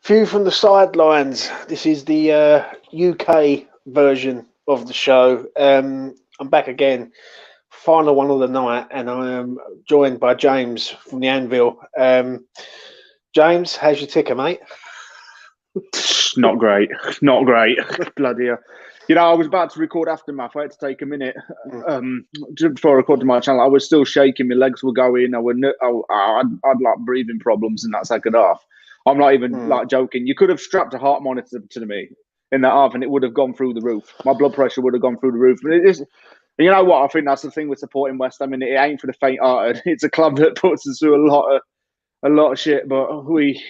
View from the sidelines. This is the UK version of the show. I'm back again, final one of the night, and I am joined by James from the Anvil. James, how's your ticker, mate? Not great. Not great. Bloody hell. I was about to record Aftermath. I had to take a minute just before I recorded my channel. I was still shaking. My legs were going. I'd like breathing problems in that second half. I'm not even like joking. You could have strapped a heart monitor to me in that half, and it would have gone through the roof. My blood pressure would have gone through the roof. But it is, you know what? I think that's the thing with supporting West Ham. I mean, it ain't for the faint-hearted. It's a club that puts us through a lot of shit. But we've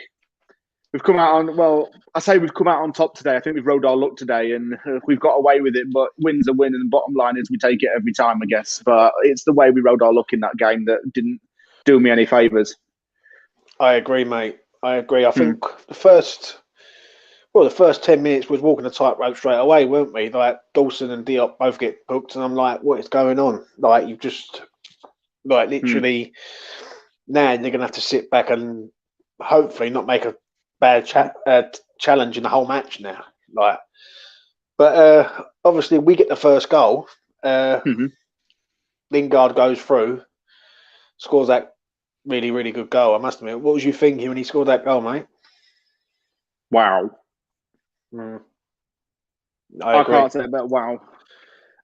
come out on, well, I say we've come out on top today. I think we've rode our luck today and we've got away with it, but wins a win, and the bottom line is we take it every time, I guess. But it's the way we rode our luck in that game that didn't do me any favours. I agree, mate. I agree. I think the first 10 minutes was walking a tightrope straight away, weren't we? Like Dawson and Diop both get booked, and I'm like, what is going on? Like, you've just, like, literally, now you're going to have to sit back and hopefully not make a bad challenge in the whole match now. Like, but obviously we get the first goal. Lingard goes through, scores that really, really good goal, I must admit. What was you thinking when he scored that goal, mate? Wow. I can't say about wow.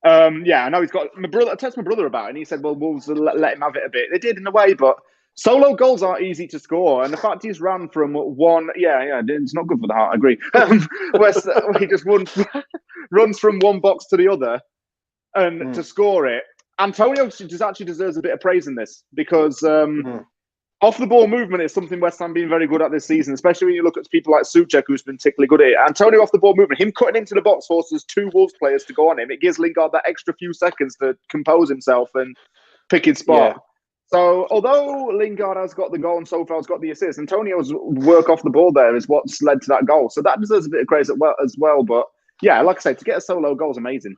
I know he's got my brother. I texted my brother about it, and he said, "Well, Wolves let him have it a bit." They did in a way, but solo goals aren't easy to score, and the fact he's ran from one, it's not good for the heart. I agree. Where he just runs from one box to the other, and to score it. Antonio actually deserves a bit of praise in this because off the ball movement is something West Ham been very good at this season, especially when you look at people like Souček, who's been particularly good at it. Antonio off the ball movement, him cutting into the box forces two Wolves players to go on him. It gives Lingard that extra few seconds to compose himself and pick his spot. Yeah. So although Lingard has got the goal and so far has got the assist, Antonio's work off the ball there is what's led to that goal. So that deserves a bit of praise as well. But yeah, like I say, to get a solo goal is amazing.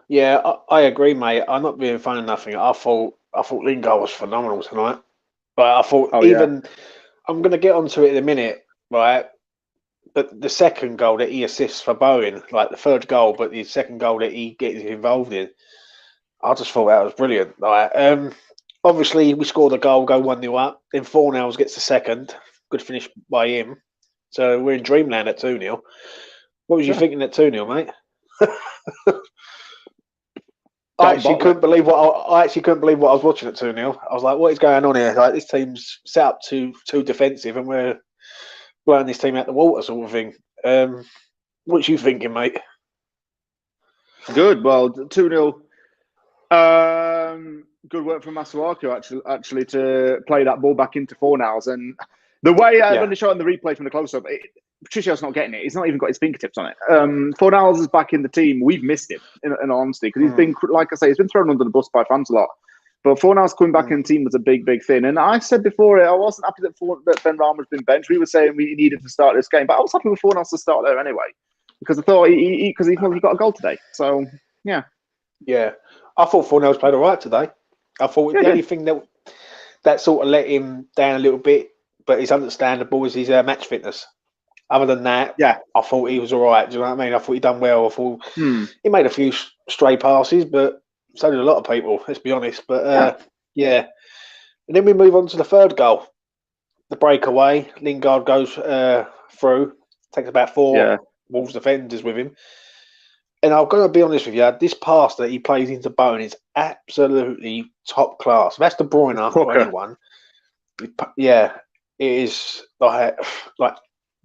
Yeah, I agree, mate. I'm not being funny or nothing. I thought Lingard was phenomenal tonight. But I thought I'm going to get onto it in a minute, right? But the second goal that he assists for Bowen, like the third goal, but the second goal that he gets involved in, I just thought that was brilliant. Like, obviously, we scored a goal, go 1-0 up. Then Fornals gets the second. Good finish by him. So we're in dreamland at 2-0. What was you thinking at 2-0, mate? I actually couldn't believe what I was watching at 2-0. I was like, what is going on here? Like, this team's set up too defensive and we're blowing this team out the water sort of thing. What you thinking, mate? Good. Well, 2-0. Good work from Masuaku actually to play that ball back into Fornals. And the way when they show in the replay from the close-up, Patricio's not getting it. He's not even got his fingertips on it. Fornals is back in the team. We've missed him, in honesty, because he's been, like I say, he's been thrown under the bus by fans a lot. But Fornals coming back in the team was a big, big thing. And I said before, I wasn't happy that Ben Rama's been benched. We were saying we needed to start this game, but I was happy with Fornals to start there anyway, because I thought he got a goal today. So, yeah. Yeah. I thought Fornals played all right today. I thought the only thing that sort of let him down a little bit, but it's understandable, is his match fitness. Other than that, I thought he was all right. Do you know what I mean? I thought he done well. I thought he made a few stray passes, but so did a lot of people, let's be honest. But, And then we move on to the third goal. The breakaway. Lingard goes through. Takes about 4 Wolves defenders with him. And I'm going to be honest with you, this pass that he plays into Bowen is absolutely top class. If that's De Bruyne or anyone, it is like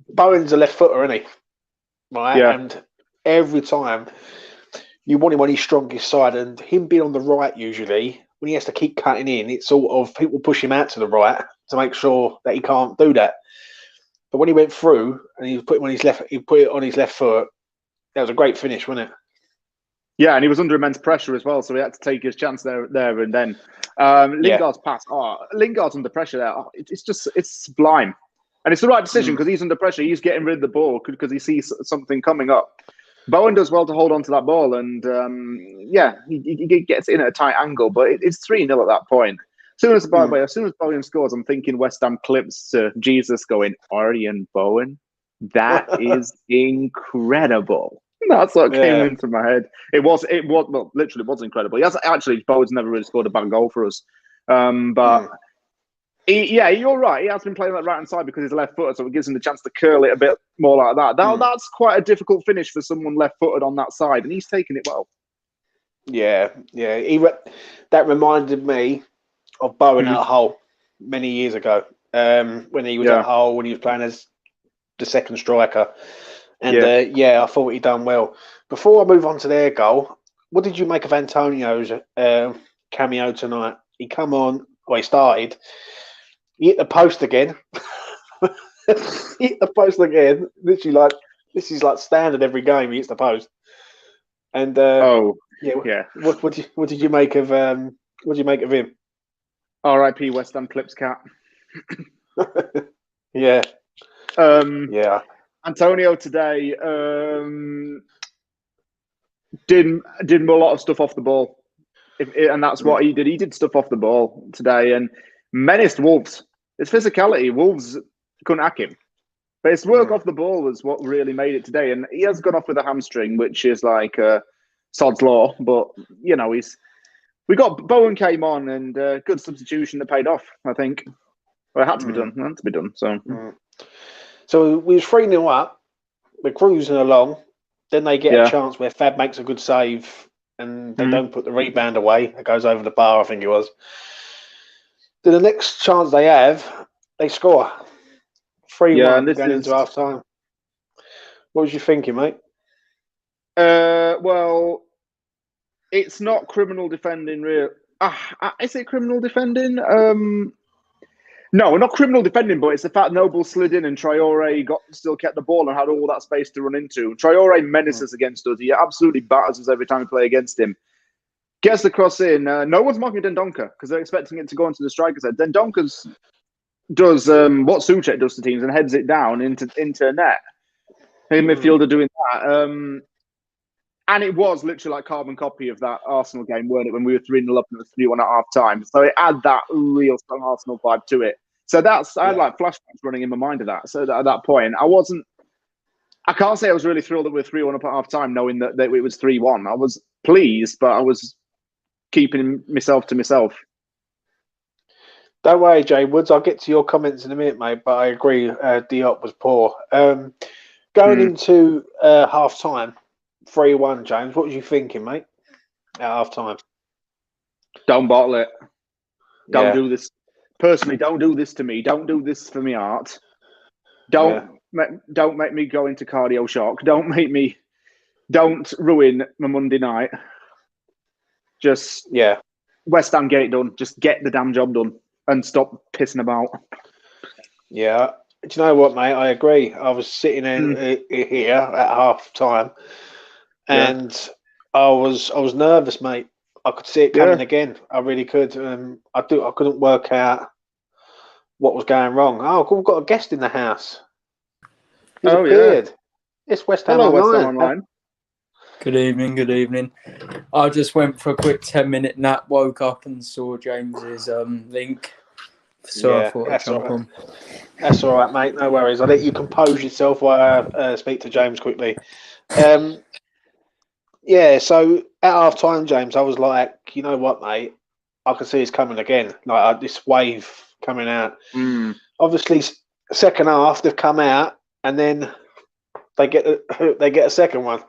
Bowen's a left footer, isn't he? Right? Yeah. And every time you want him on his strongest side, and him being on the right usually, when he has to keep cutting in, it's sort of people push him out to the right to make sure that he can't do that. But when he went through and he put it on his left foot, that was a great finish, wasn't it? Yeah, and he was under immense pressure as well, so he had to take his chance there and then. Lingard's pass. Lingard's under pressure there. It's sublime. And it's the right decision because he's under pressure. He's getting rid of the ball because he sees something coming up. Bowen does well to hold on to that ball, and he gets in at a tight angle, but it's 3-0 at that point. As soon as Bowen scores, I'm thinking West Ham clips to Jesus going, Arjen Bowen. That is incredible. That's what came into my head. Literally was incredible. Bowen's never really scored a bad goal for us. You're right. He has been playing that right hand side because he's left footed, so it gives him the chance to curl it a bit more like that. That's quite a difficult finish for someone left footed on that side, and he's taken it well. Yeah. That reminded me of Bowen at Hull many years ago. When he was at Hull, when he was playing as the second striker. And I thought he done well. Before I move on to their goal, what did you make of Antonio's cameo tonight? He come on, he started. He hit the post again. Literally, this is like standard every game. He hits the post. And what did you make of him? R.I.P. West Ham Clips cat. Yeah. Antonio today did a lot of stuff off the ball, and that's what he did. He did stuff off the ball today and menaced Wolves. His physicality, Wolves couldn't hack him, but his work off the ball was what really made it today. And he has gone off with a hamstring, which is like sod's law. But we got Bowen came on and good substitution that paid off. I think it had to be done. It had to be done. So we was 3-0 up. We're cruising along. Then they get a chance where Fab makes a good save and they don't put the rebound away. It goes over the bar, I think it was. Then the next chance they have, they score. 3-1 going into half time. What was you thinking, mate? Well, it's not criminal defending, really. Is it criminal defending? No, not criminal defending, but it's the fact Noble slid in and Traore still kept the ball and had all that space to run into. Traore menaces against us. He absolutely batters us every time we play against him. Gets the cross in. No one's marking Dendoncker because they're expecting it to go into the striker's head. Dendoncker does what Souček does to teams and heads it down into net. A midfielder doing that. And it was literally like carbon copy of that Arsenal game, weren't it, when we were 3-0 up and it was 3-1 at half time. So it had that real strong Arsenal vibe to it. So I had like flashbacks running in my mind of that. So at that point, I can't say I was really thrilled that we were 3-1 up at half time, knowing that it was 3-1. I was pleased, but I was keeping myself to myself. Don't worry, Jay Woods. I'll get to your comments in a minute, mate, but I agree Diop was poor. Going into half time, 3-1, James, what was you thinking, mate, at half time? Don't bottle it. Don't do this. Personally, don't do this to me. Don't do this for me art. Don't make me go into cardio shock. Don't ruin my Monday night. Just West Ham, get it done. Just get the damn job done and stop pissing about. Yeah. Do you know what, mate? I agree. I was sitting here at half time and I was nervous, mate. I could see it coming again. I really could. I couldn't work out what was going wrong. Oh, we've got a guest in the house. He's appeared. It's West Ham Online. Good evening. I just went for a quick 10-minute nap, woke up and saw James's link. So I thought I'd jump on. That's all right, mate. No worries. I'll let you compose yourself while I speak to James quickly. So at half time, James, I was like, you know what, mate? I can see it's coming again. Like this wave coming out. Obviously, second half they've come out, and then they get a second one.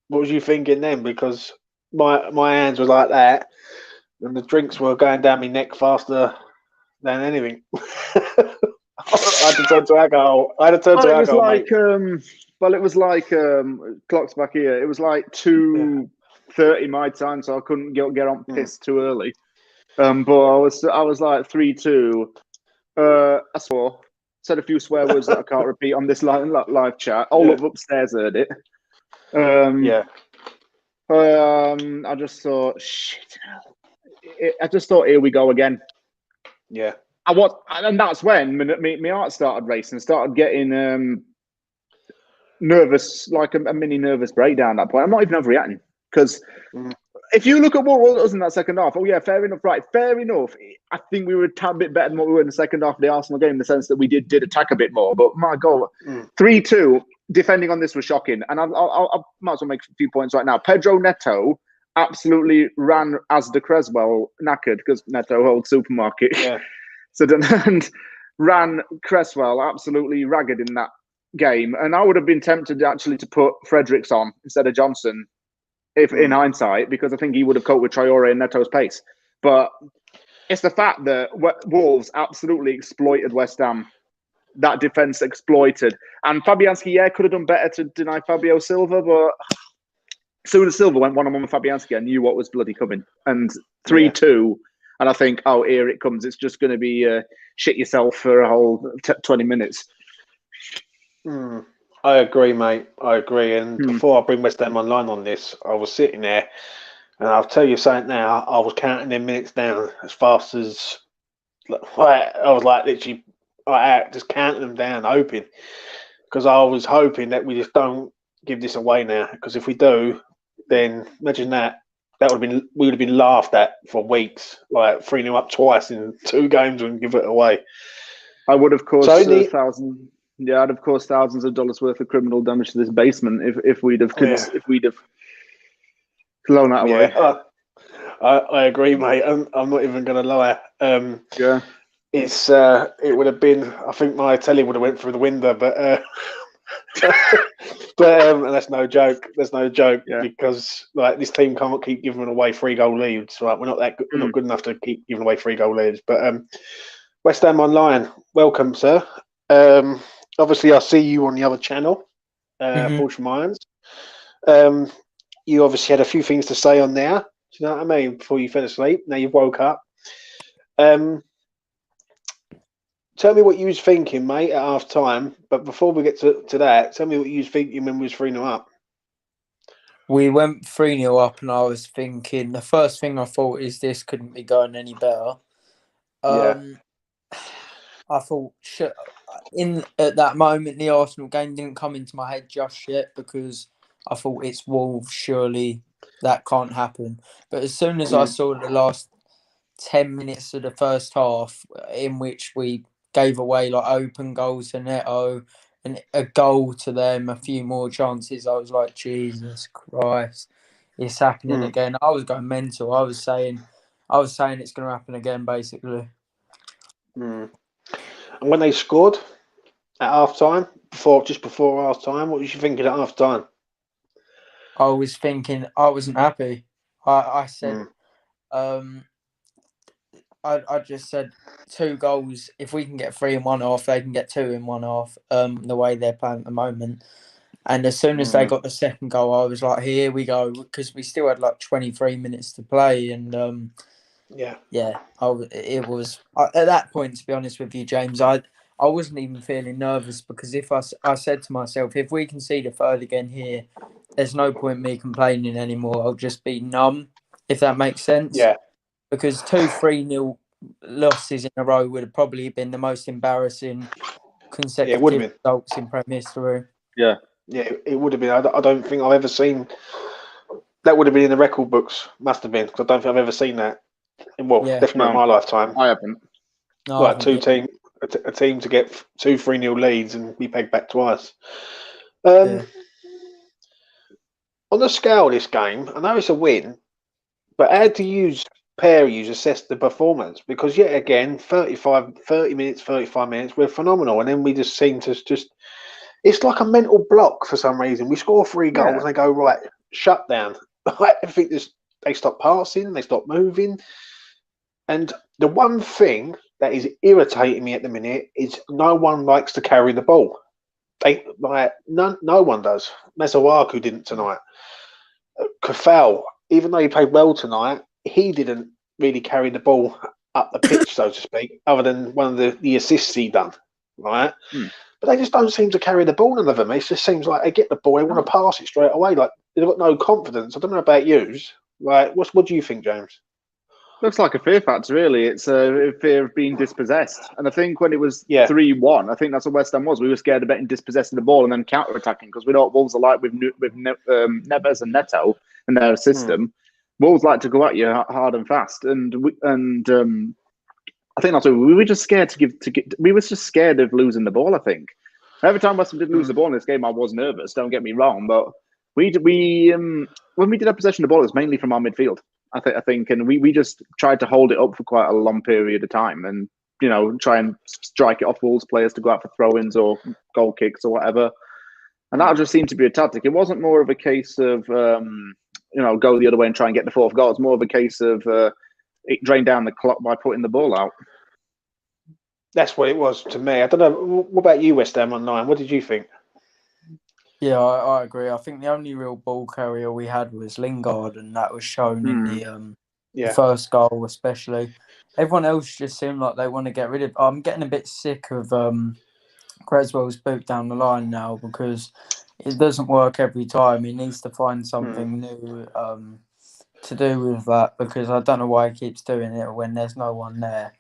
What was you thinking then? Because my hands were like that, and the drinks were going down my neck faster than anything. I had to turn to alcohol. It was like clocks back here. It was like 2:30 my time, so I couldn't get on piss too early. But I was like 3-2. I said a few swear words that I can't repeat on this live chat. All up upstairs heard it. I just thought, shit. I just thought, here we go again. Yeah. And that's when my heart started racing, started getting nervous, like a mini nervous breakdown at that point. I'm not even overreacting because if you look at what was in that second half, oh yeah, fair enough, right, fair enough. I think we were a tad bit better than what we were in the second half of the Arsenal game in the sense that we did attack a bit more. But my God, 3-2 defending on this was shocking. And I might as well make a few points right now. Pedro Neto absolutely ran Asda Creswell knackered because Neto holds supermarket. Yeah. So and ran Cresswell absolutely ragged in that game. And I would have been tempted actually to put Fredericks on instead of Johnson, if in hindsight, because I think he would have coped with Traore and Neto's pace. But it's the fact that Wolves absolutely exploited West Ham. That defence exploited. And Fabianski, could have done better to deny Fabio Silva, but as soon as Silva went one-on-one with Fabianski, I knew what was bloody coming. And 3-2, and I think, oh, here it comes. It's just going to be shit yourself for a whole 20 minutes. I agree, mate. I agree. And before I bring West Ham online on this, I was sitting there, and I'll tell you something now. I was counting them minutes down as fast as I was like literally just counting them down, hoping, because I was hoping that we just don't give this away now. Because if we do, then imagine that we would have been laughed at for weeks, like 3-0 up twice in 2 games and give it away. I would have caused thousands. Yeah, I'd have caused thousands of dollars worth of criminal damage to this basement if we'd have blown that away. I agree, mate. I'm not even going to lie. It would have been. I think my telly would have went through the window, but and that's no joke. There's no joke because like this team can't keep giving away 3-goal leads. Right, we're not that good, we're not good enough to keep giving away 3-goal leads. But West Ham Online, welcome, sir. Obviously, I see you on the other channel, Fortune Irons. You obviously had a few things to say on there. Do you know what I mean? Before you fell asleep, now you've woke up. Tell me what you was thinking, mate, at half time. But before we get to that, tell me what you was thinking when we was 3-0 up. We went 3-0 up, and I was thinking the first thing I thought is this couldn't be going any better. I thought at that moment the Arsenal game didn't come into my head just yet because I thought it's Wolves, surely that can't happen. But as soon as I saw the last 10 minutes of the first half in which we gave away like open goals to Neto and a goal to them, a few more chances, I was like, Jesus Christ, it's happening again. I was going mental. I was saying it's going to happen again, basically. And when they scored at half time, just before half time, what was you thinking at half time? I was thinking I wasn't happy. I said, I just said 2 goals. If we can get 3 in one half, they can get 2 in one half. The way they're playing at the moment. And as soon as they got the second goal, I was like, here we go, because we still had like 23 minutes to play, and it was at that point, to be honest with you, James, I wasn't even feeling nervous because if I said to myself, if we concede a third again here, there's no point me complaining anymore. I'll just be numb, if that makes sense. Yeah. Because 2 3-0 losses in a row would have probably been the most embarrassing consecutive results in Premier history. Yeah. Yeah, it would have been. I don't think I've ever seen that. Would have been in the record books. Must have been, because I don't think I've ever seen that. Definitely not in my lifetime. I haven't. No, like a team to get 2 3-0 leads and be pegged back twice. On the scale of this game, I know it's a win, but how do you assess the performance? Because yet again, 30 minutes, 35 minutes, we're phenomenal, and then we just seem to it's like a mental block for some reason. We score 3 goals and they go, right, shut down. I think they stop passing, they stop moving. And the one thing that is irritating me at the minute is no one likes to carry the ball. No one does. Mesoaku didn't tonight. Kafal, even though he played well tonight, he didn't really carry the ball up the pitch, so to speak, other than one of the assists he done, right? But they just don't seem to carry the ball, none of them. It just seems like they get the ball, they want to pass it straight away. Like, they've got no confidence. I don't know about yous. Like, what do you think, James? Looks like a fear factor, really. It's a fear of being dispossessed. And I think when it was 3-1, I think that's what West Ham was. We were scared of getting dispossessing the ball and then counter-attacking because we know what Wolves are like with Neves and Neto and their system. Wolves like to go at you hard and fast, and I think that's what we were just scared we were just scared of losing the ball. I think every time West Ham did lose the ball in this game, I was nervous. Don't get me wrong, but when we did have possession of the ball, it was mainly from our midfield. I think, and we just tried to hold it up for quite a long period of time, and try and strike it off Wolves players to go out for throw-ins or goal kicks or whatever. And that just seemed to be a tactic. It wasn't more of a case of go the other way and try and get the fourth goal. It's more of a case of it drain down the clock by putting the ball out. That's what it was to me. I don't know. What about you, West Ham Online? What did you think? Yeah, I agree. I think the only real ball carrier we had was Lingard, and that was shown in the first goal, especially. Everyone else just seemed like they want to get rid of. I'm getting a bit sick of Creswell's boot down the line now because it doesn't work every time. He needs to find something new to do with that, because I don't know why he keeps doing it when there's no one there.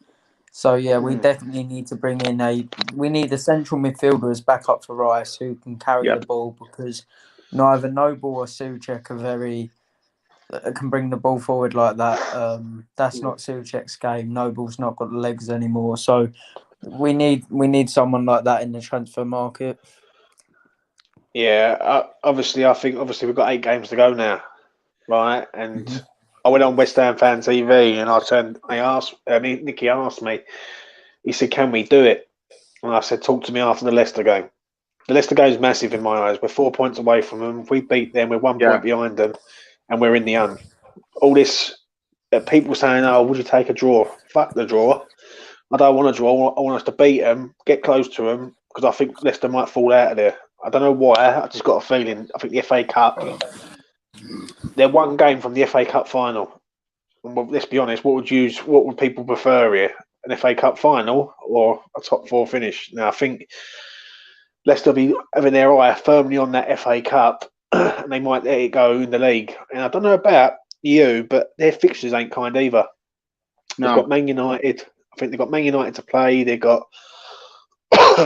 So yeah, we definitely need to bring in we need a central midfielder as backup for Rice who can carry the ball, because neither Noble or Souček can bring the ball forward like that. That's not Souček's game. Noble's not got the legs anymore, so we need someone like that in the transfer market. Yeah, obviously we've got 8 games to go now, right? And I went on West Ham Fan TV and Nicky asked me, he said, can we do it? And I said, talk to me after the Leicester game. The Leicester game is massive in my eyes. We're 4 points away from them. If we beat them, we're 1 point behind them, and we're in the hunt. All this, people saying, oh, would you take a draw? Fuck the draw. I don't want a draw. I want us to beat them, get close to them, because I think Leicester might fall out of there. I don't know why. I just got a feeling. I think the FA Cup, they're 1 game from the FA Cup final. Well, let's be honest. What would people prefer here? An FA Cup final or a top 4 finish? Now, I think Leicester will be having their eye firmly on that FA Cup, and they might let it go in the league. And I don't know about you, but their fixtures ain't kind either. No. They've got Man United. I think they've got Man United to play. They've got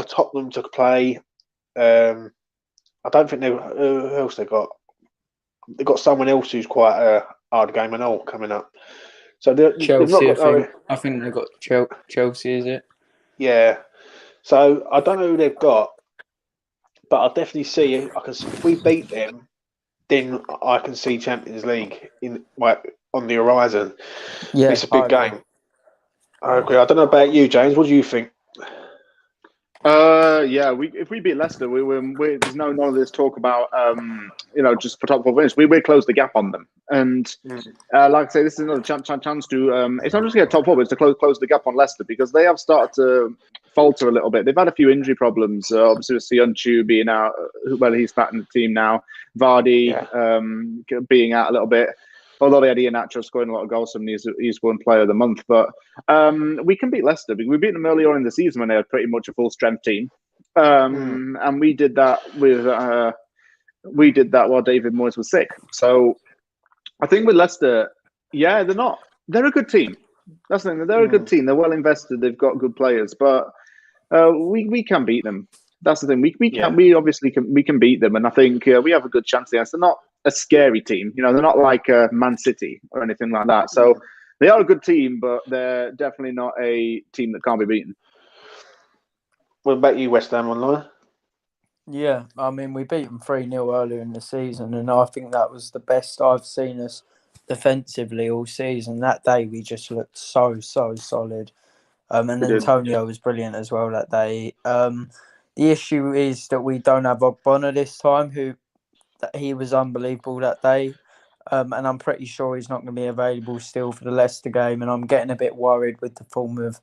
Tottenham to play. I don't think who else they got. They've got someone else who's quite a hard game and all coming up. So Chelsea, I think they've got Chelsea, is it? Yeah. So I don't know who they've got, but I definitely see it. If we beat them, then I can see Champions League on the horizon. Yeah, it's a big game. I agree. I don't know about you, James. What do you think? If we beat Leicester, there's none of this talk about just for top 4 finish. We close the gap on them, and like I say, this is another chance to. It's not just get top 4, but it's to close the gap on Leicester, because they have started to falter a little bit. They've had a few injury problems. Obviously, with Sionchu being out, he's back in the team now. Vardy being out a little bit. Although they had Iheanacho scoring a lot of goals, and he's won Player of the Month. But we can beat Leicester. We beat them earlier on in the season when they had pretty much a full strength team, and we did that while David Moyes was sick. So I think with Leicester, they're a good team. That's the thing. They're a good team. They're well invested. They've got good players, but we can beat them. That's the thing. We obviously can beat them, and I think we have a good chance there. They're not a scary team, they're not like Man City or anything like that. So they are a good team, but they're definitely not a team that can't be beaten. What about you, West Ham Online? Yeah, I mean, we beat them 3-0 earlier in the season, and I think that was the best I've seen us defensively all season. That day, we just looked so solid. And Antonio was brilliant as well that day. The issue is that we don't have Ogbonna this time, he was unbelievable that day. And I'm pretty sure he's not going to be available still for the Leicester game. And I'm getting a bit worried with the form of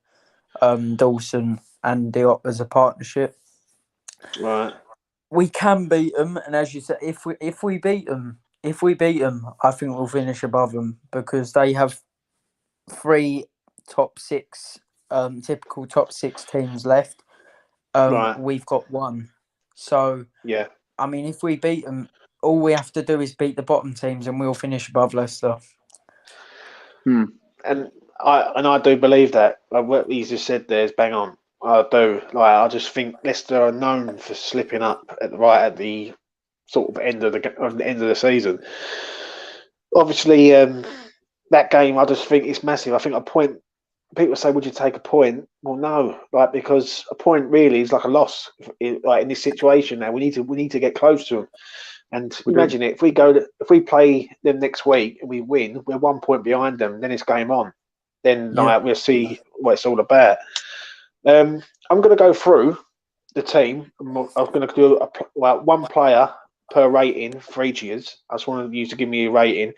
Dawson and Diop as a partnership. Right. We can beat them, and as you said, if we beat them, I think we'll finish above them, because they have 3 top 6, typical top 6 teams left. Right. We've got 1. So yeah, I mean, if we beat them, all we have to do is beat the bottom teams, and we'll finish above Leicester. And I do believe that. Like what you just said there is bang on. I do. I just think Leicester are known for slipping up at the sort of end of the season. Obviously, that game, I just think it's massive. I think a point. People say, "Would you take a point?" Well, no, like because a point really is like a loss. Like in this situation now, we need to get close to them. And imagine it if we play them next week and we win, we're 1 point behind them. Then it's game on. Then like, we'll see what it's all about. I'm going to go through the team. I'm going to do one player per rating for each of you. I just want you to give me a rating.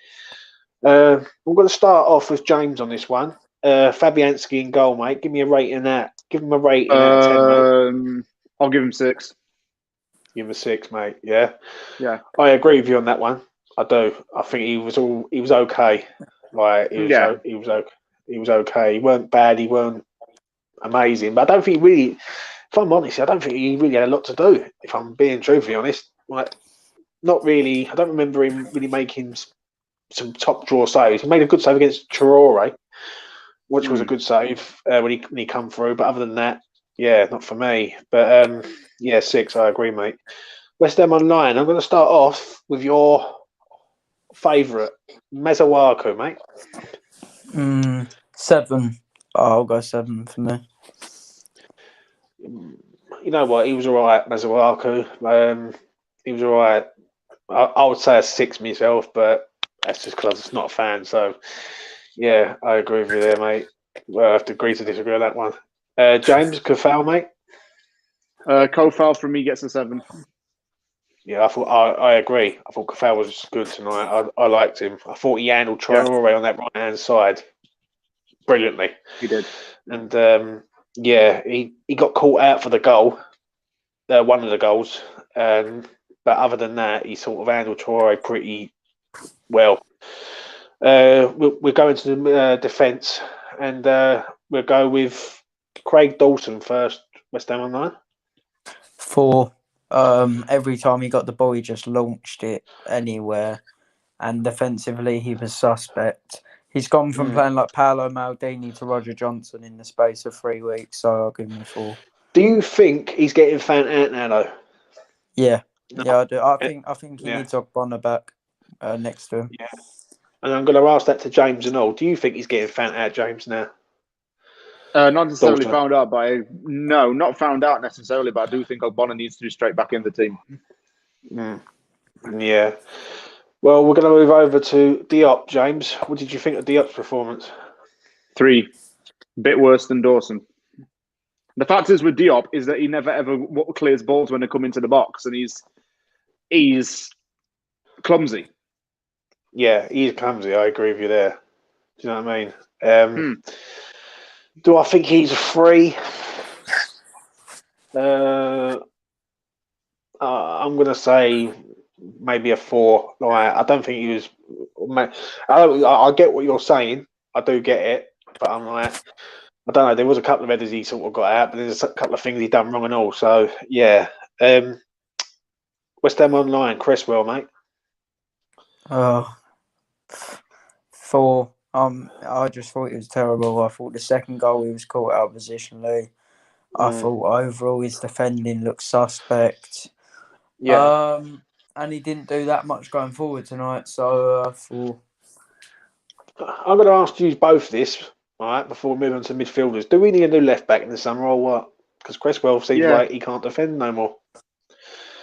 I'm going to start off with James on this one. Fabianski in goal, mate. Give me a rating on that. Give him a rating out of 10, mate. I'll give him 6. Give him a 6, mate. Yeah. I agree with you on that one. I do. I think he was okay. Like he was okay. He weren't bad. He weren't amazing. But I don't think he really. If I'm honest, I don't think he really had a lot to do. If I'm being truthfully honest, like not really. I don't remember him really making some top draw saves. He made a good save against Traore, which was a good save when he come through. But other than that, not for me. But 6. I agree, mate. West Ham Online. I'm going to start off with your favourite, Mezzawaku, mate. 7. I'll go 7 for me. You know what? He was all right, Mezzawaku. He was all right. I would say a 6 myself, but that's just because I'm not a fan. So, I agree with you there, mate. Well, I have to agree to disagree on that one. James, Kofal, mate? Kofal from me gets a 7. Yeah, I agree. I thought Kofal was good tonight. I liked him. I thought he handled Traore on that right-hand side brilliantly. He did. And, he got caught out for the goal, one of the goals. But other than that, he sort of handled Traore pretty well. We'll go into the defence, and we'll go with Craig Dawson first. West Ham Online. 4. Every time he got the ball, he just launched it anywhere, and defensively he was suspect. He's gone from playing like Paolo Maldini to Roger Johnson in the space of 3 weeks, so I'll give him a 4. Do you think he's getting found out now, though? Yeah, I do. I think he needs Ogbonna back next to him. Yeah, and I'm going to ask that to James and all. Do you think he's getting found out, James, now? Not necessarily found out not found out necessarily, but I do think Ogbonna needs to be straight back in the team. Yeah. Well, we're going to move over to Diop, James. What did you think of Diop's performance? 3. Bit worse than Dawson. The fact is with Diop is that he never ever clears balls when they come into the box, and he's clumsy. Yeah, he's clumsy. I agree with you there. Do you know what I mean? Do I think he's a 3? I'm going to say maybe a 4. Like, I don't think he was. I get what you're saying. I do get it, but I'm like, I don't know. There was a couple of headers he sort of got out, but there's a couple of things he done wrong and all. So yeah. West Ham Online, Cresswell, mate. 4. I just thought it was terrible. I thought the second goal he was caught out positionally. I thought overall his defending looked suspect. Yeah. And he didn't do that much going forward tonight. So 4. I'm going to ask you both this, all right, before we move on to midfielders. Do we need a new left back in the summer or what? Because Cresswell seems like he can't defend no more.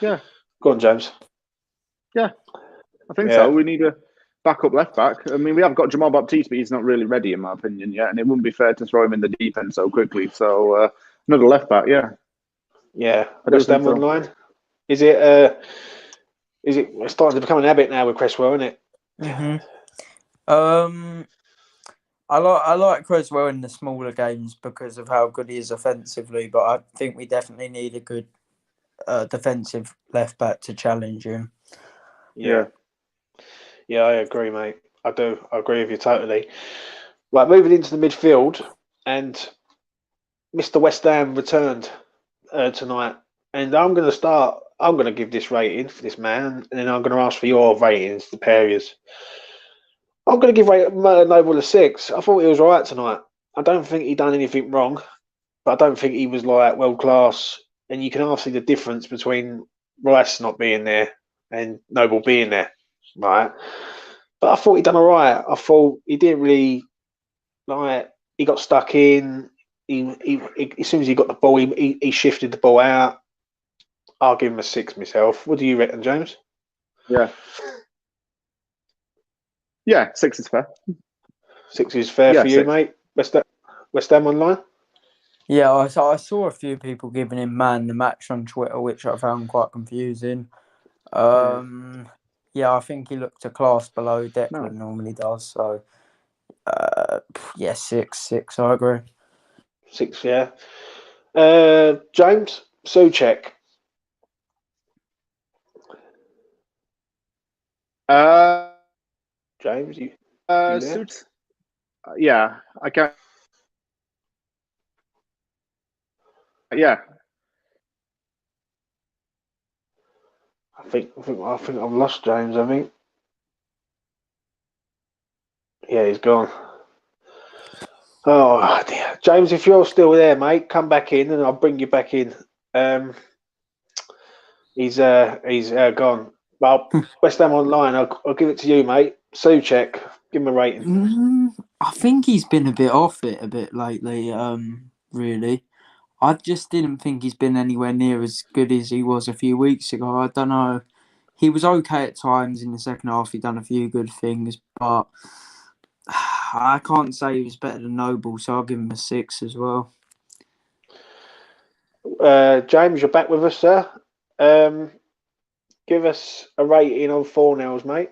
Yeah. Go on, James. Yeah, I think so. We need a backup left back. I mean, we have got Jamal Baptiste, but he's not really ready, in my opinion, yet. And it wouldn't be fair to throw him in the deep end so quickly. So another left back, yeah. Yeah. West Ham Online. Is it it's starting to become an habit now with Cresswell, isn't it? Mm-hmm. I like Cresswell in the smaller games because of how good he is offensively, but I think we definitely need a good defensive left back to challenge him. Yeah, I agree, mate. I do. I agree with you totally. Right, moving into the midfield, and Mr. West Ham returned tonight, and I'm going to give this rating for this man, and then I'm going to ask for your ratings, the pair of yous. I'm going to give Noble a 6. I thought he was all right tonight. I don't think he done anything wrong, but I don't think he was like world class. And you can half see the difference between Rice not being there and Noble being there, right? But I thought he done all right. I thought he didn't really like. He got stuck in. He as soon as he got the ball, he shifted the ball out. I'll give him a 6 myself. What do you reckon, James? Yeah, 6 is fair. 6 is fair for you, 6. mate. West Ham online. Yeah, I saw a few people giving him man the match on Twitter, which I found quite confusing. Yeah, I think he looked a class below Declan normally does. So, yeah, 6. I agree. 6, yeah. James Souček. James, you there? Suits. Yeah, I can. Yeah. I think I've lost James. I think. Yeah, he's gone. Oh dear, James, if you're still there, mate, come back in and I'll bring you back in. He's gone. Well, West Ham online. I'll give it to you, mate. Souček, give him a rating. I think he's been a bit off it a bit lately. Really, I just didn't think he's been anywhere near as good as he was a few weeks ago. I don't know. He was okay at times in the second half. He done a few good things, but I can't say he was better than Noble, so I'll give him a 6 as well. James, you're back with us, sir. Give us a rating on 4-0, mate.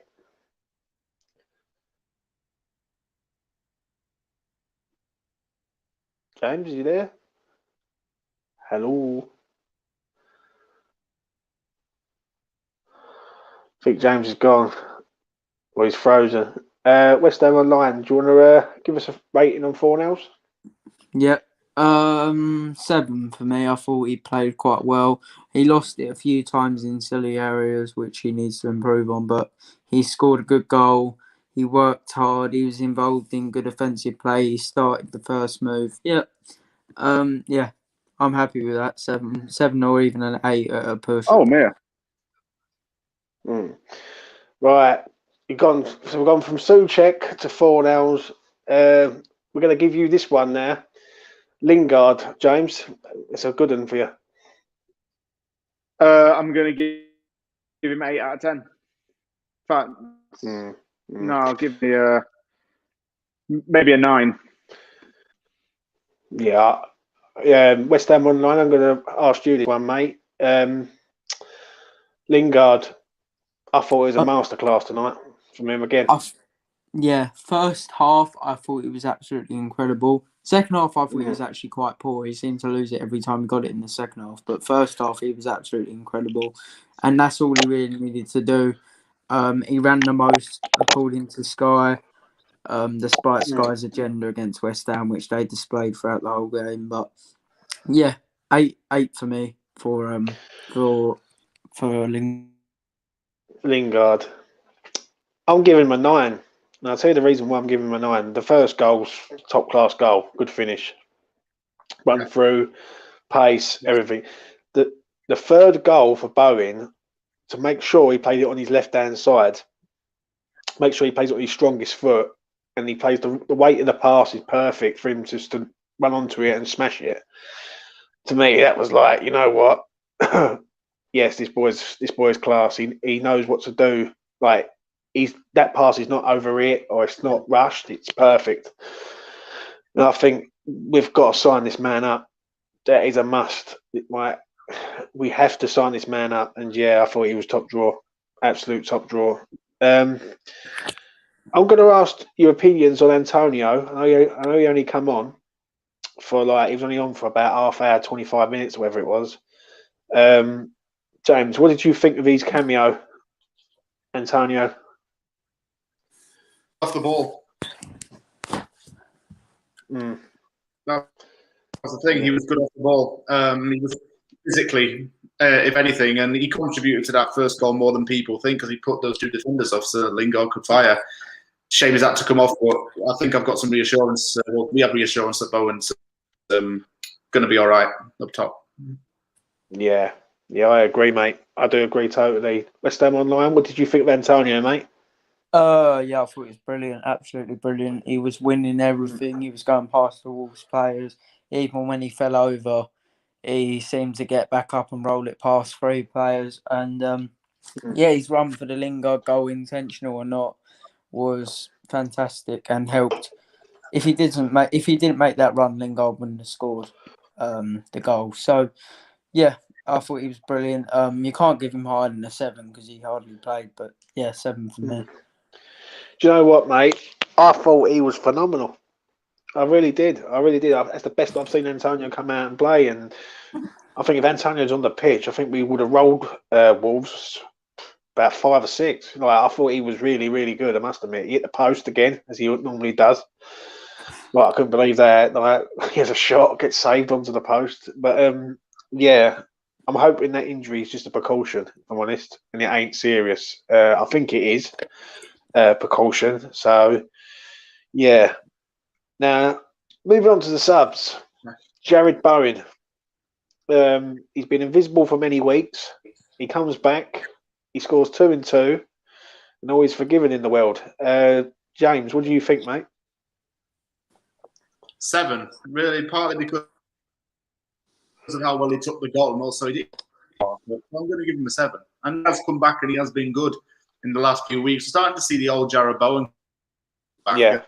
James, are you there? Hello. I think James is gone. Well, he's frozen. West Ham online. Do you want to give us a rating on 4-0? Yep. 7 for me. I thought he played quite well. He lost it a few times in silly areas, which he needs to improve on, but he scored a good goal. He worked hard. He was involved in good offensive play. He started the first move. Yep. Yeah. I'm happy with that. 7 or even an 8 at a push. Oh, man. Right. So we've gone from Souček to 4-0. We're going to give you this one now. Lingard, James. It's a good one for you. I'm going to give him 8 out of 10. In fact, no, I'll give me maybe a 9. Yeah. West Ham online. I'm going to ask you this one, mate. Lingard, I thought it was a masterclass tonight from him again. Yeah, first half I thought it was absolutely incredible. Second half I thought he was actually quite poor. He seemed to lose it every time he got it in the second half. But first half he was absolutely incredible, and that's all he really needed to do. He ran the most according to Sky, despite Sky's agenda against West Ham, which they displayed throughout the whole game. But yeah, 8 for me for Lingard. I'm giving him a 9. And I'll tell you the reason why I'm giving him a 9. The first goal's top class goal, good finish, run through, pace, everything. The third goal for Bowen, to make sure he played it on his left hand side, make sure he plays it on his strongest foot, and he plays the weight of the pass is perfect for him just to run onto it and smash it. To me, that was like, you know what? Yes, this boy's class. He knows what to do. Like that pass is not over it or it's not rushed. It's perfect. And I think we've got to sign this man up. That is a must. We have to sign this man up. And yeah, I thought he was top draw, absolute top draw. I'm going to ask your opinions on Antonio. I know he only come on for he was only on for about half hour, 25 minutes, whatever it was. James, what did you think of his cameo, Antonio? Off the ball. That's the thing. He was good off the ball. He was physically, if anything, and he contributed to that first goal more than people think because he put those 2 defenders off so that Lingard could fire. Shame is that to come off, but I think I've got some reassurance. We have reassurance that Bowen's going to be all right up top. Yeah, I agree, mate. I do agree totally. West Ham online. What did you think of Antonio, mate? Yeah, I thought he was brilliant, absolutely brilliant. He was winning everything. He was going past the Wolves players. Even when he fell over, he seemed to get back up and roll it past 3 players. And yeah, his run for the Lingard goal, intentional or not, was fantastic and helped. If he didn't make that run, Lingard wouldn't have scored the goal. So yeah, I thought he was brilliant. You can't give him higher than a 7 because he hardly played, but yeah, 7 for me. Do you know what, mate? I thought he was phenomenal. I really did. That's the best I've seen Antonio come out and play. And I think if Antonio's on the pitch, I think we would have rolled Wolves about 5 or 6. Like, I thought he was really, really good. I must admit, he hit the post again as he normally does. Like, I couldn't believe that. Like, he has a shot, gets saved onto the post. But yeah, I'm hoping that injury is just a precaution. If I'm honest, and it ain't serious. I think it is precaution. So yeah. Now moving on to the subs, Jared Bowen. He's been invisible for many weeks. He comes back. He scores 2 and 2, and always forgiven in the world. James, what do you think, mate? 7, really, partly because of how well he took the goal, and also he did. I'm going to give him a 7. And he has come back, and he has been good in the last few weeks. We're starting to see the old Jared Bowen back. Yeah.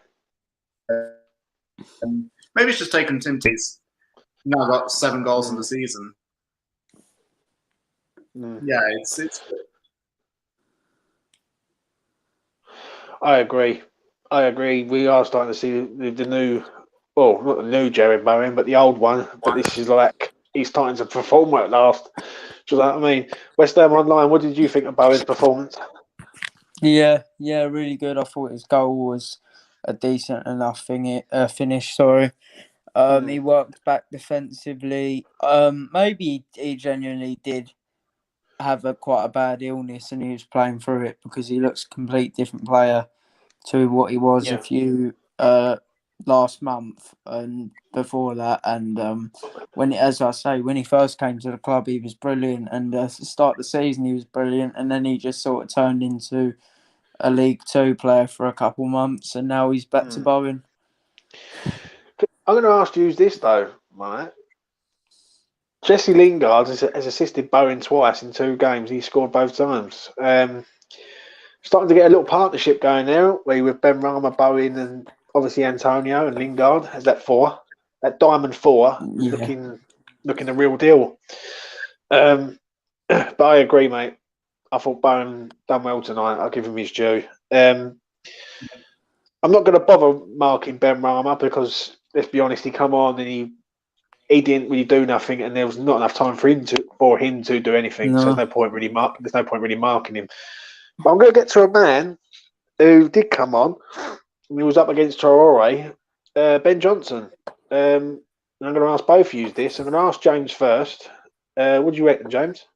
Maybe it's just taken Tim T's. Now got 7 goals in the season. Yeah, it's. I agree. We are starting to see the new, well, not the new Jared Bowen, but the old one. But this is like he's starting to perform at last. Do you know what I mean? West Ham Online. What did you think of Bowen's performance? Yeah, really good. I thought his goal was a decent enough finish. Sorry. He worked back defensively. Maybe he genuinely did have quite a bad illness and he was playing through it because he looks a complete different player to what he was a few last month and before that. And when he first came to the club, he was brilliant, and at the start of the season he was brilliant, and then he just sort of turned into a League Two player for a couple months, and now he's back to Bowen. I'm going to ask you this though, right? Jesse Lingard has assisted Bowen twice in 2 games. He scored both times. Starting to get a little partnership going there, with Ben Rama, Bowen, and obviously Antonio and Lingard as that 4, that diamond 4, looking the real deal. But I agree, mate. I thought Bowen done well tonight. I'll give him his due. I'm not going to bother marking Ben Rama because, let's be honest, he come on and he didn't really do nothing, and there was not enough time for him to do anything. No. So there's no point really marking him. But I'm going to get to a man who did come on, and he was up against Traore, Ben Johnson. And I'm going to ask both of you this. I'm going to ask James first. What do you reckon, James?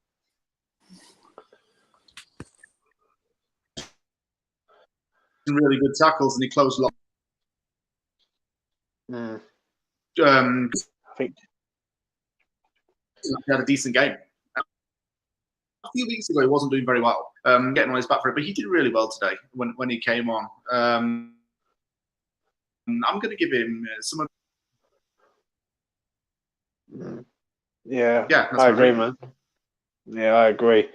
Really good tackles, and he closed a lot. I think he had a decent game. A few weeks ago, he wasn't doing very well, getting on his back for it, but he did really well today when he came on. I'm going to give him some of. Yeah, I agree, man. Yeah, I agree.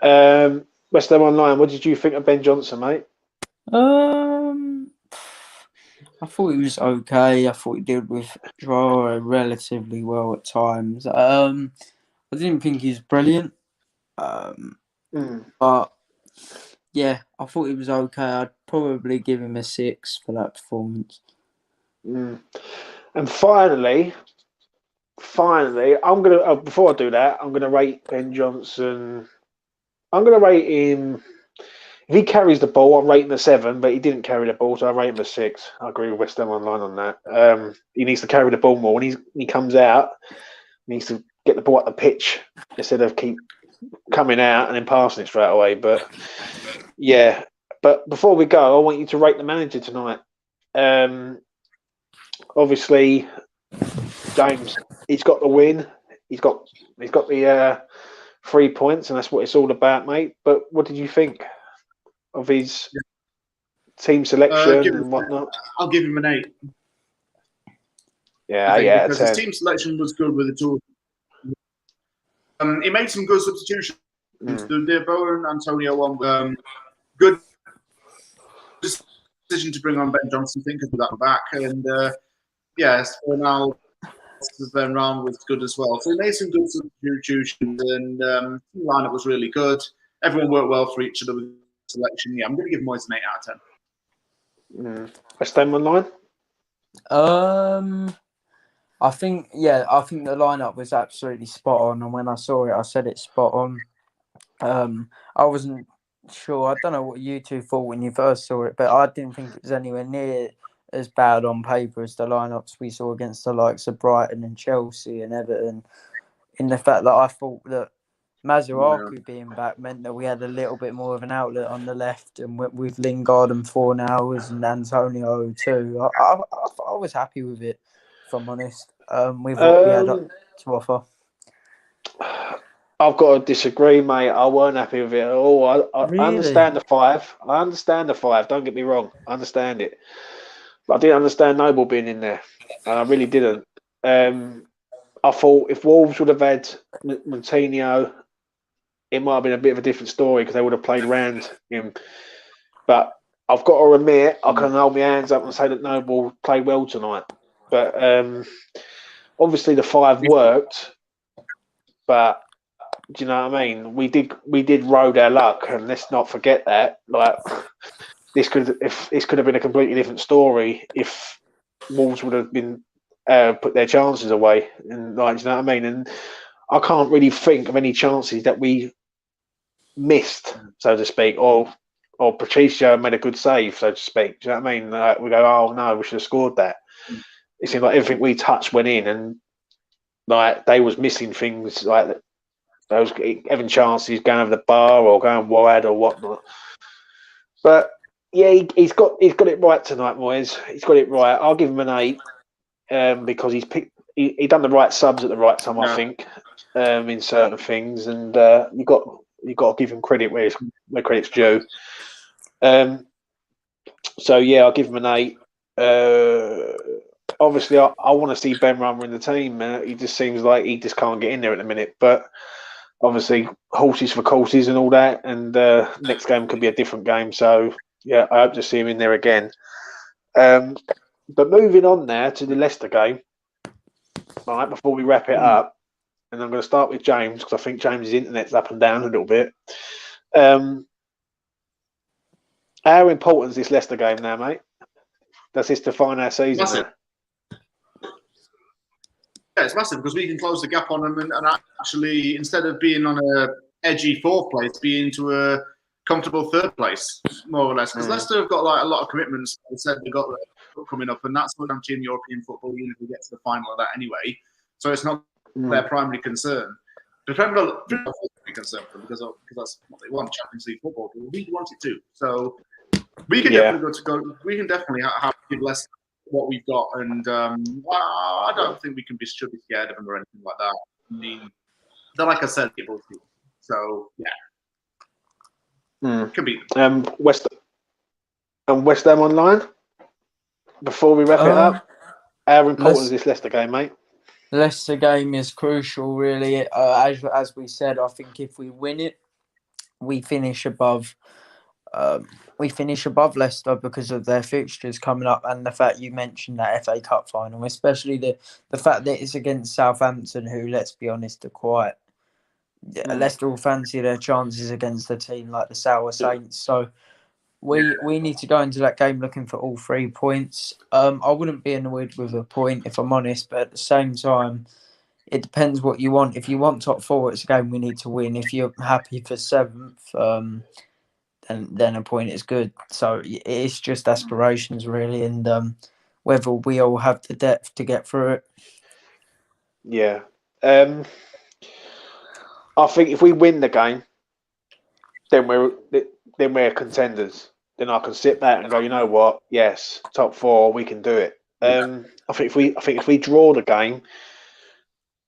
West Ham Online, what did you think of Ben Johnson, mate? I thought he was okay. I thought he did with Traore relatively well at times. I didn't think he was brilliant. But yeah, I thought he was okay. I'd probably give him a 6 for that performance. And finally, I'm gonna before I do that, I'm gonna rate Ben Johnson. I'm gonna rate him. If he carries the ball, I'm rating a 7, but he didn't carry the ball, so I rate him a 6. I agree with West Ham Online on that. He needs to carry the ball more. When he comes out, he needs to get the ball at the pitch instead of keep coming out and then passing it straight away. But yeah, but before we go, I want you to rate the manager tonight. Obviously, James, he's got the win. He's got the 3 points, and that's what it's all about, mate. But what did you think of his team selection and whatnot? I'll give him an 8. Yeah, because his team selection was good with the two. He made some good substitutions. The De Boer and Antonio one, good decision to bring on Ben Johnson. Think of that back, and yes, for now, Ben Round was good as well. So he made some good substitutions, and the lineup was really good. Everyone worked well for each other with selection. Yeah, I'm going to give Moyes an 8 out of 10. West Ham online? I think the lineup was absolutely spot on, and when I saw it, I said it's spot on. I wasn't sure. I don't know what you two thought when you first saw it, but I didn't think it was anywhere near as bad on paper as the lineups we saw against the likes of Brighton and Chelsea and Everton. In the fact that I thought that Masuaku being back meant that we had a little bit more of an outlet on the left, and with Lingard and Fornals and Antonio too. I was happy with it, if I'm honest, with what we had to offer. I've got to disagree, mate. I weren't happy with it at all. I Really? understand the 5. I understand the 5. Don't get me wrong. I understand it. But I didn't understand Noble being in there. I really didn't. I thought if Wolves would have had Moutinho, it might have been a bit of a different story because they would have played around him. But I've got to admit, I can hold my hands up and say that Noble played well tonight. But obviously the 5 worked. But do you know what I mean? We did rode our luck, and let's not forget that. Like this could have been a completely different story if Wolves would have been put their chances away, and like, do you know what I mean? And I can't really think of any chances that we missed, so to speak, or Patricio made a good save, so to speak. Do you know what I mean? Like, we go, oh no, we should have scored that. It seemed like everything we touched went in, and like they was missing things like that. Those having chances going over the bar or going wide or whatnot. But yeah, he's got it right tonight, Moyes. He's got it right. I'll give him an 8 because he done the right subs at the right time. I think in certain things, and you got to give him credit where credit's due. So yeah, I'll give him an 8. Obviously, I want to see Ben Rama in the team. He just seems like he just can't get in there at the minute, but. Obviously, horses for courses and all that, and next game could be a different game. So, yeah, I hope to see him in there again. But moving on now to the Leicester game, right, before we wrap it up, and I'm going to start with James, because I think James's internet's up and down a little bit. How important is this Leicester game now, mate? Does this define our season now? Yeah, it's massive because we can close the gap on them and actually, instead of being on a edgy 4th place, be into a comfortable 3rd place, more or less. Because Leicester have got like a lot of commitments. They said they've got coming up, and that's what I'm in European football. You usually get to the final of that anyway, so it's not their primary concern. The Premier League is concerned for them because that's what they want, Champions League football. But we want it too, so we can definitely We can definitely have to give Leicester what we've got, and I don't think we should be scared of them or anything like that. I mean, they're like I said, people. So yeah, could be West Ham online. Before we wrap it up, how important is this Leicester game, mate? Leicester game is crucial, really. As we said, I think if we win it, we finish above. We finish above Leicester because of their fixtures coming up, and the fact you mentioned that FA Cup final, especially the fact that it's against Southampton, who, let's be honest, are quite. Leicester will fancy their chances against a team like the Sour Saints. So we need to go into that game looking for all 3 points. I wouldn't be annoyed with a point, if I'm honest, but at the same time, it depends what you want. If you want top 4, it's a game we need to win. If you're happy for 7th, then a point is good. So it's just aspirations, really, and whether we all have the depth to get through it. Yeah. I think if we win the game, then we're contenders. Then I can sit back and go, you know what? Yes, top 4, we can do it. I think if we draw the game,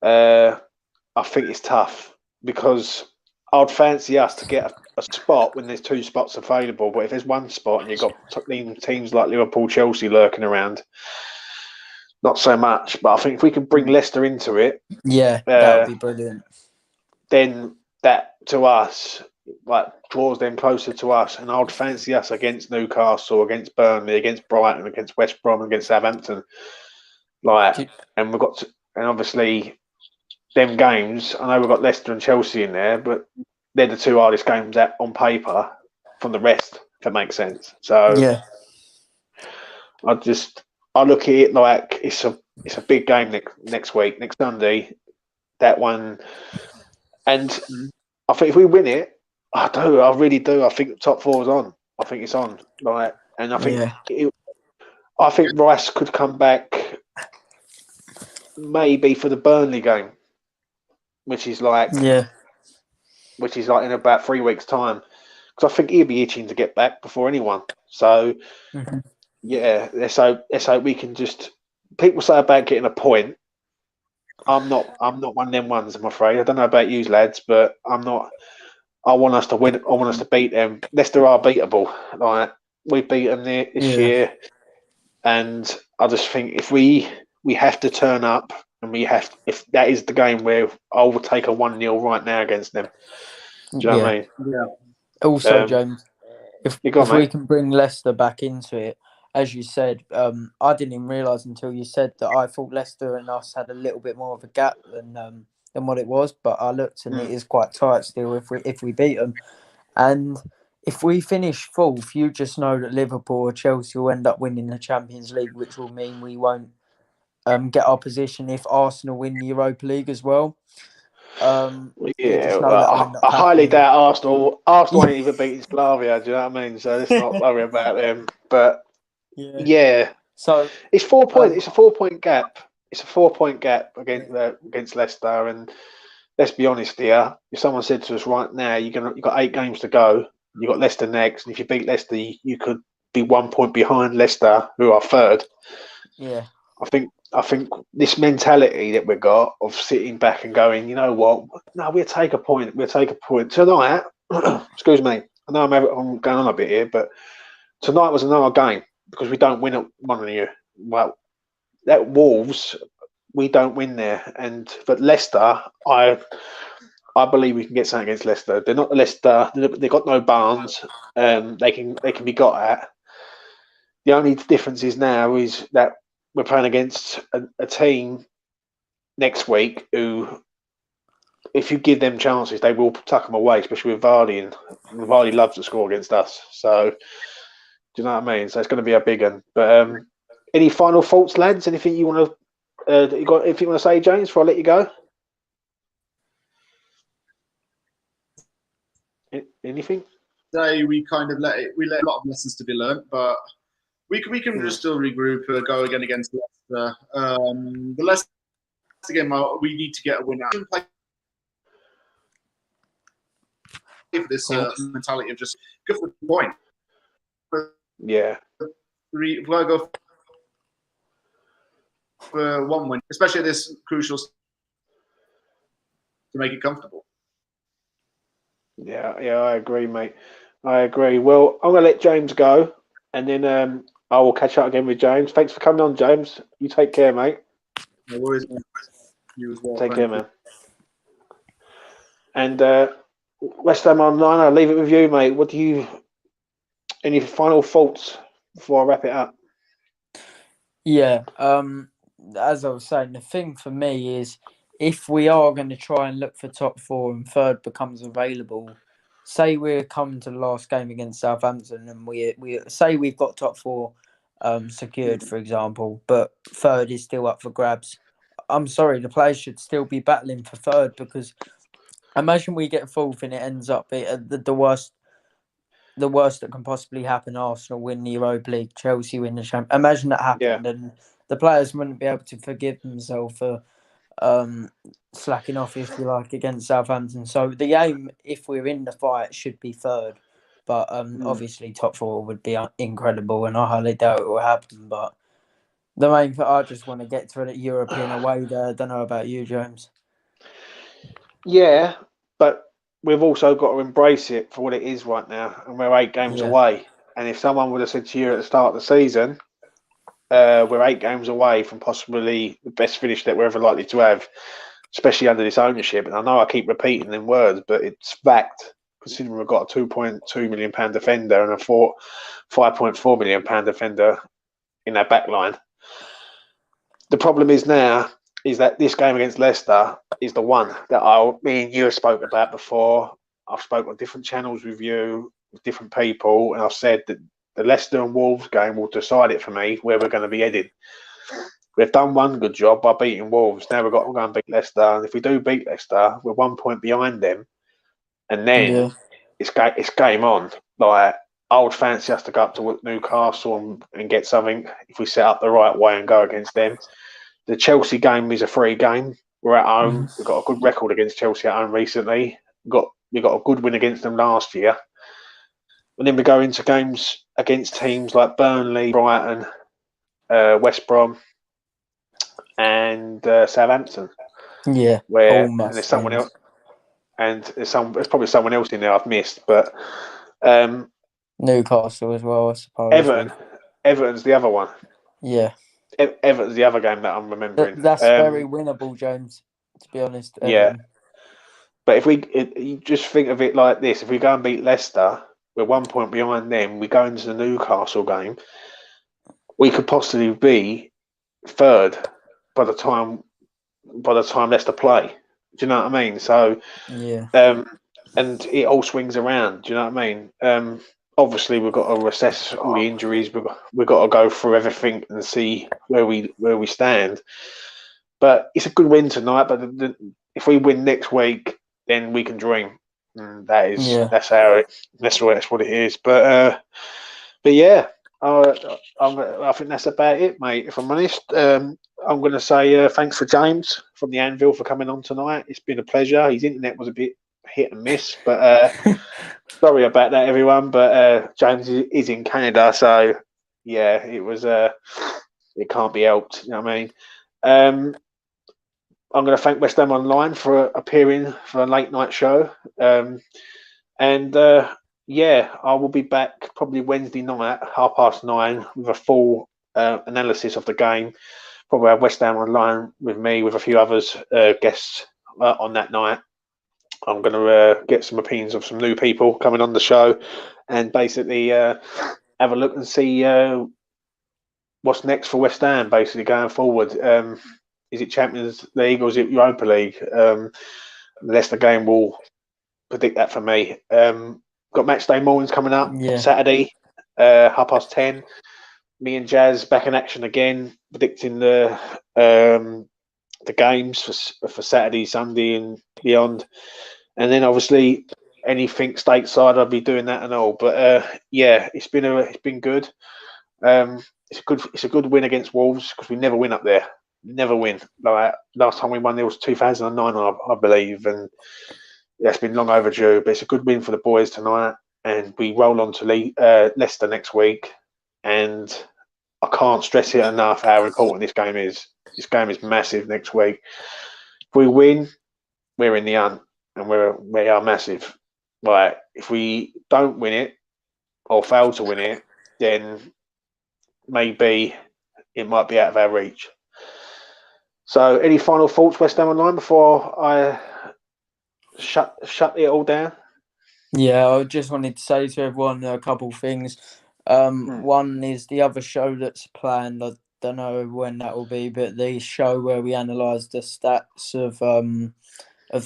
I think it's tough because I'd fancy us to get a spot when there's 2 spots available. But if there's 1 spot and you've got teams like Liverpool, Chelsea lurking around, not so much. But I think if we can bring Leicester into it, that would be brilliant. Then that to us draws them closer to us, and I'd fancy us against Newcastle, against Burnley, against Brighton, against West Brom, against Southampton. And we've got and obviously them games. I know we've got Leicester and Chelsea in there, but they're the 2 hardest games on paper from the rest. If that makes sense. So I look at it like it's a big game next week, next Sunday. That one, and I think if we win it, I really do. I think the top 4 is on. I think it's on. And I think I think Rice could come back maybe for the Burnley game, which is in about 3 weeks' time, because I think he'll be itching to get back before anyone. So let's hope we can just. People say about getting a point. I'm not one of them ones, I'm afraid. I don't know about you lads, but I'm not. I want us to win. I want us to beat them. Leicester are beatable. We beat them this year, and I just think if we have to turn up, and if that is the game where I will take a 1-0 right now against them. Do you know what I mean? Yeah. Also, James, if we can bring Leicester back into it, as you said, I didn't even realise until you said that I thought Leicester and us had a little bit more of a gap than what it was, but I looked and it is quite tight still if we beat them. And if we finish 4th, you just know that Liverpool or Chelsea will end up winning the Champions League, which will mean we won't get our position if Arsenal win the Europa League as well. I highly doubt Arsenal. Arsenal ain't even beating Slavia. Do you know what I mean? So let's not worry about them. But so it's 4 points. It's a 4-point gap. It's a 4-point gap against Leicester. And let's be honest here. If someone said to us right now, you've got 8 games to go. You've got Leicester next, and if you beat Leicester, you could be 1 point behind Leicester, who are 3rd. Yeah, I think this mentality that we've got of sitting back and going, you know what? No, we'll take a point. We'll take a point tonight. Excuse me. I know I'm going on a bit here, but tonight was another game because we don't win at one of you. Well, that Wolves, we don't win there, but Leicester, I believe we can get something against Leicester. They're not Leicester. They've got no Barnes. They can be got at. The only difference is now is that we're playing against a team next week who, if you give them chances, they will tuck them away, especially with Vardy. And Vardy loves to score against us. So, do you know what I mean? So it's going to be a big one. But any final thoughts, lads? Anything you want to anything you want to say, James, before I let you go? Anything? Today we kind of let a lot of lessons to be learnt, but we can just still regroup, go again against Leicester. The Leicester game, we need to get a win out. Play for this mentality of just go for the point. Yeah. We've got to go for 1 win, especially at this crucial to make it comfortable. Yeah, I agree, mate. I agree. Well, I'm going to let James go, and then I will catch up again with James. Thanks for coming on, James. You take care, mate. No worries, man. You as well. Take care, man. And West Ham Online, I'll leave it with you, mate. Any final thoughts before I wrap it up? Yeah. As I was saying, the thing for me is if we are going to try and look for top 4 and 3rd becomes available, say we're coming to the last game against Southampton and we say we've got top 4 secured, for example, but 3rd is still up for grabs. I'm sorry, the players should still be battling for 3rd, because imagine we get 4th and it ends up the worst that can possibly happen. Arsenal win the Europa League, Chelsea win the Champions. Imagine that happened, and the players wouldn't be able to forgive themselves for slacking off, if you like, against Southampton. So the aim, if we're in the fight, should be 3rd. But obviously top 4 would be incredible, and I highly doubt it will happen. But the main thing, I just want to get to a European away there. I don't know about you, James. Yeah, but we've also got to embrace it for what it is right now, and we're 8 games away. And if someone would have said to you at the start of the season, we're 8 games away from possibly the best finish that we're ever likely to have, especially under this ownership. And I know I keep repeating them words, but it's fact, considering we've got a £2.2 million defender and a £5.4 million defender in our back line. The problem is now is that this game against Leicester is the one that me and you have spoken about before. I've spoken on different channels with you, with different people, and I've said that the Leicester and Wolves game will decide it for me where we're going to be headed. We've done one good job by beating Wolves. Now we've got to go and beat Leicester. And if we do beat Leicester, we're 1 point behind them. And then it's game on. Like, I would fancy us to go up to Newcastle and get something if we set up the right way and go against them. The Chelsea game is a free game. We're at home. We've got a good record against Chelsea at home recently. We got a good win against them last year. And then we go into games against teams like Burnley, Brighton, West Brom, and Southampton. Yeah, and there's someone else, and there's probably someone else in there I've missed, but Newcastle as well, I suppose. Everton's the other one. Yeah, Everton's the other game that I'm remembering. That's very winnable, James. To be honest, Everton. Yeah. But you just think of it like this: if we go and beat Leicester, we're 1 point behind them. We go into the Newcastle game, we could possibly be third by the time Leicester play. Do you know what I mean? So, and it all swings around. Do you know what I mean? Obviously, we've got to assess all the injuries. We've got to go through everything and see where we stand. But it's a good win tonight. But if we win next week, then we can dream. And that's what it is. But yeah, I think that's about it, mate. If I'm honest, I'm going to say thanks for James from the Anvil for coming on tonight. It's been a pleasure. His internet was a bit hit and miss, but sorry about that, everyone. But James is in Canada, so yeah, it was. It can't be helped. You know what I mean? I'm going to thank West Ham Online for appearing for a late night show. Yeah, I will be back probably Wednesday night, 9:30, with a full analysis of the game. Probably have West Ham Online with me, with a few others guests on that night. I'm going to get some opinions of some new people coming on the show, and basically have a look and see what's next for West Ham. Basically going forward, is it Champions League or is it Europa League? The Leicester game will predict that for me. Got match day mornings coming up Saturday, 10:30. Me and Jazz back in action again, predicting the games for Saturday, Sunday, and beyond. And then obviously anything stateside, I'll be doing that and all. But yeah, it's been good. It's a good win against Wolves because we never win up there. Never win. Like last time we won there was 2009, I believe, and that's been long overdue. But it's a good win for the boys tonight, and we roll on to Leicester next week. And I can't stress it enough how important this game is. This game is massive next week. If we win, we're in the hunt, and we are massive. Like if we don't win it or fail to win it, then maybe it might be out of our reach. So, any final thoughts, West Ham Online, before I shut it all down? Yeah, I just wanted to say to everyone a couple of things. One is the other show that's planned. I don't know when that will be, but the show where we analyse the stats of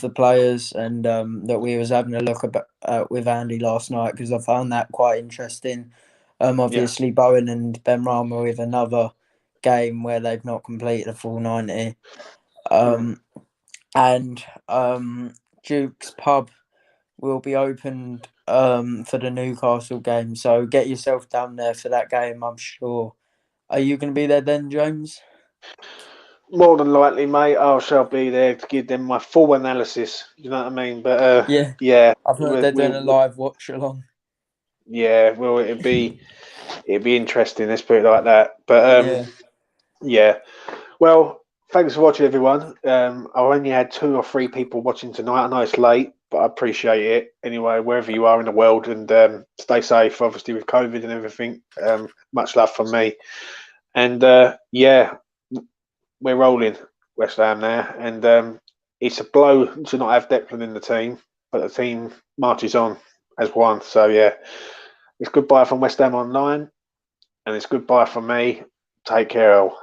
the players, and that we was having a look at with Andy last night, because I found that quite interesting. Obviously, Bowen and Ben Rama with another game where they've not completed a full 90. And Duke's Pub will be opened for the Newcastle game, so get yourself down there for that game, I'm sure. Are you going to be there then, James? More than likely, mate. I shall be there to give them my full analysis. You know what I mean? But yeah, I've heard they're doing a live watch along. Yeah, well, it'd be interesting. Let's put it like that. But yeah. Well, thanks for watching, everyone. I only had 2 or 3 people watching tonight. I know it's late, but I appreciate it anyway, wherever you are in the world, and stay safe, obviously, with COVID and everything. Much love from me. And yeah, we're rolling West Ham now, and it's a blow to not have Declan in the team, but the team marches on as one. So yeah, it's goodbye from West Ham Online, and it's goodbye from me. Take care, all.